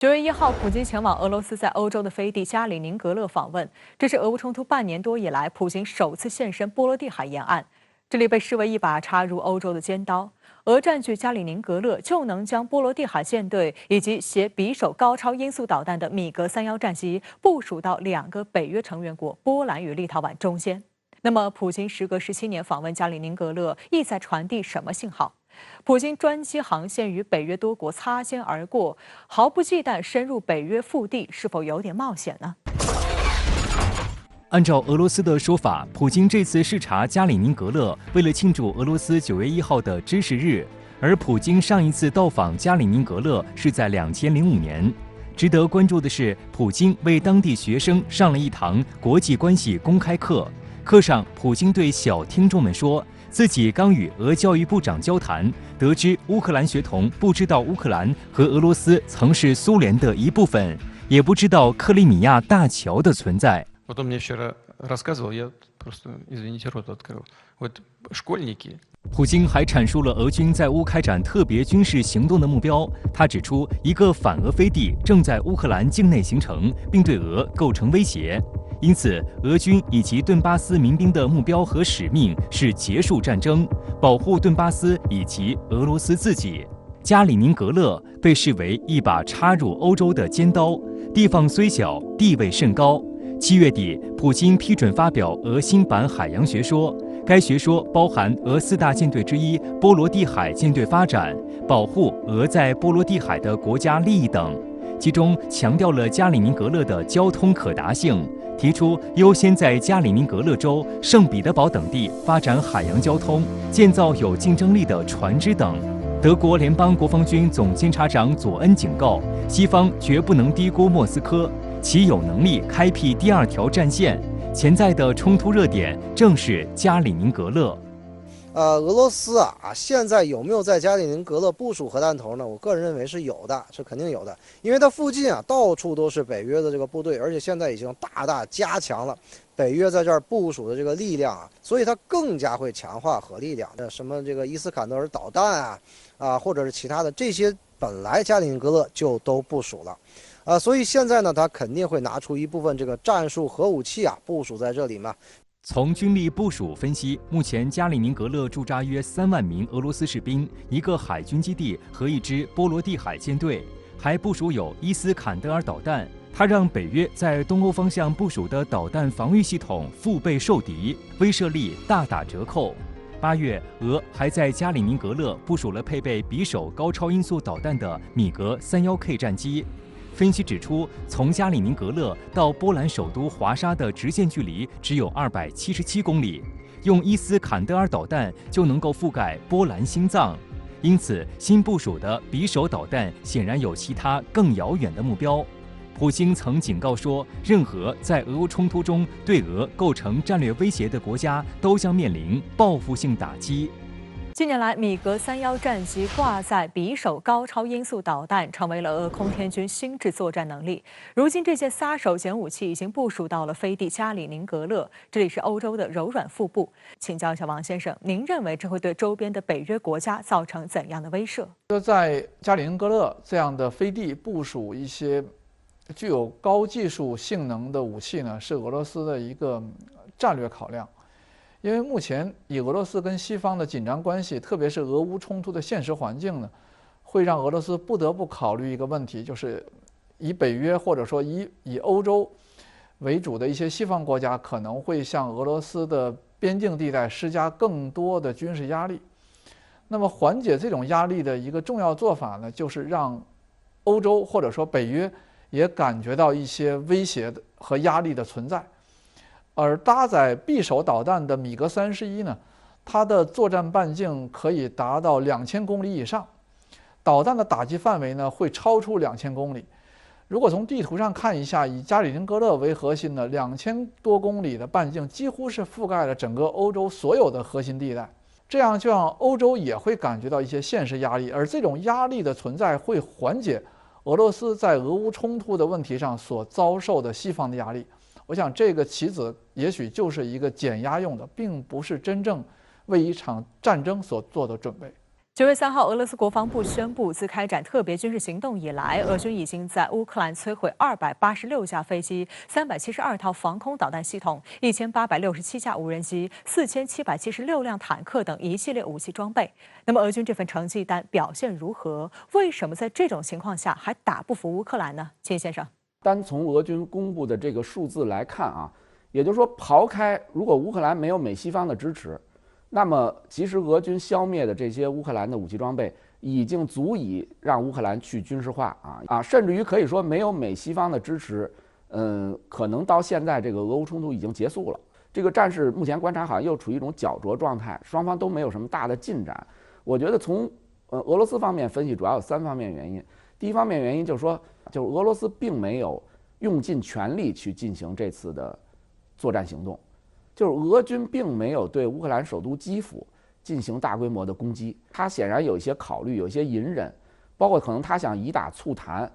9月1号，普京前往俄罗斯在欧洲的飞地加里宁格勒访问，这是俄乌冲突半年多以来，普京首次现身波罗的海沿岸。这里被视为一把插入欧洲的尖刀。俄占据加里宁格勒，就能将波罗的海舰队以及携匕首高超音速导弹的米格31战机部署到2个北约成员国波兰与立陶宛中间。那么，普京时隔17年访问加里宁格勒，意在传递什么信号？普京专机航线与北约多国擦肩而过，毫不忌惮深入北约腹地，是否有点冒险呢？按照俄罗斯的说法，普京这次视察加里宁格勒，为了庆祝俄罗斯9月1号的知识日。而普京上一次到访加里宁格勒是在2005年。值得关注的是，普京为当地学生上了一堂国际关系公开课。课上，普京对小听众们说，自己刚与俄教育部长交谈，得知乌克兰学童不知道乌克兰和俄罗斯曾是苏联的一部分，也不知道克里米亚大桥的存在。Потом мне вчера рассказывал, я просто, извините, рот открыл. Вот школьники. 普京还阐述了俄军在乌开展特别军事行动的目标。他指出，一个反俄飞地正在乌克兰境内形成，并对俄构成威胁。因此，俄军以及顿巴斯民兵的目标和使命是结束战争，保护顿巴斯以及俄罗斯自己。加里宁格勒被视为一把插入欧洲的尖刀，地方虽小，地位甚高。7月底，普京批准发表俄新版海洋学说，该学说包含俄4大舰队之一波罗的海舰队发展、保护俄在波罗的海的国家利益等，其中强调了加里宁格勒的交通可达性，提出优先在加里宁格勒州、圣彼得堡等地发展海洋交通，建造有竞争力的船只等。德国联邦国防军总监察长佐恩警告，西方绝不能低估莫斯科，其有能力开辟第2条战线，潜在的冲突热点正是加里宁格勒。俄罗斯现在有没有在加里宁格勒部署核弹头呢？我个人认为是有的，是肯定有的，因为它附近到处都是北约的这个部队，而且现在已经大大加强了北约在这儿部署的这个力量所以它更加会强化核力量。什么这个伊斯坎德尔导弹或者是其他的这些，本来加里宁格勒就都部署了。所以现在呢，他肯定会拿出一部分这个战术核武器部署在这里嘛。从军力部署分析，目前加里宁格勒驻扎约3万名俄罗斯士兵，1个海军基地和1支波罗的海舰队，还部署有伊斯坎德尔导弹。它让北约在东欧方向部署的导弹防御系统腹背受敌，威慑力大打折扣。8月，俄还在加里宁格勒部署了配备匕首高超音速导弹的米格31K 战机。分析指出，从加里宁格勒到波兰首都华沙的直线距离只有277公里，用伊斯坎德尔导弹就能够覆盖波兰心脏。因此，新部署的匕首导弹显然有其他更遥远的目标。普京曾警告说，任何在俄乌冲突中对俄构成战略威胁的国家都将面临报复性打击。近年来，米格31战机挂载匕首高超音速导弹，成为了俄空天军新制作战能力。如今，这些杀手锏武器已经部署到了飞地加里宁格勒，这里是欧洲的柔软腹部。请教一下王先生，您认为这会对周边的北约国家造成怎样的威慑？在加里宁格勒这样的飞地部署一些具有高技术性能的武器呢，是俄罗斯的一个战略考量。因为目前以俄罗斯跟西方的紧张关系，特别是俄乌冲突的现实环境呢，会让俄罗斯不得不考虑一个问题，就是以北约或者说以欧洲为主的一些西方国家可能会向俄罗斯的边境地带施加更多的军事压力。那么缓解这种压力的一个重要做法呢，就是让欧洲或者说北约也感觉到一些威胁和压力的存在。而搭载匕首导弹的米格31呢，它的作战半径可以达到2000公里以上，导弹的打击范围呢会超出2000公里。如果从地图上看一下，以加里宁格勒为核心的2000多公里的半径，几乎是覆盖了整个欧洲所有的核心地带。这样就让欧洲也会感觉到一些现实压力，而这种压力的存在会缓解俄罗斯在俄乌冲突的问题上所遭受的西方的压力。我想这个棋子也许就是一个减压用的，并不是真正为一场战争所做的准备。9月3号，俄罗斯国防部宣布，自开展特别军事行动以来，俄军已经在乌克兰摧毁286架飞机、372套防空导弹系统、1867架无人机、4776辆坦克等一系列武器装备。那么，俄军这份成绩单表现如何？为什么在这种情况下还打不服乌克兰呢？秦先生，单从俄军公布的这个数字来看啊，也就是说，刨开如果乌克兰没有美西方的支持，那么，其实俄军消灭的这些乌克兰的武器装备，已经足以让乌克兰去军事化甚至于可以说没有美西方的支持，可能到现在这个俄乌冲突已经结束了。这个战事目前观察好像又处于一种胶着状态，双方都没有什么大的进展。我觉得从俄罗斯方面分析，主要有3方面原因。第一方面原因就是说，就是俄罗斯并没有用尽全力去进行这次的作战行动。就是俄军并没有对乌克兰首都基辅进行大规模的攻击，他显然有一些考虑，有一些隐忍，包括可能他想以打促谈，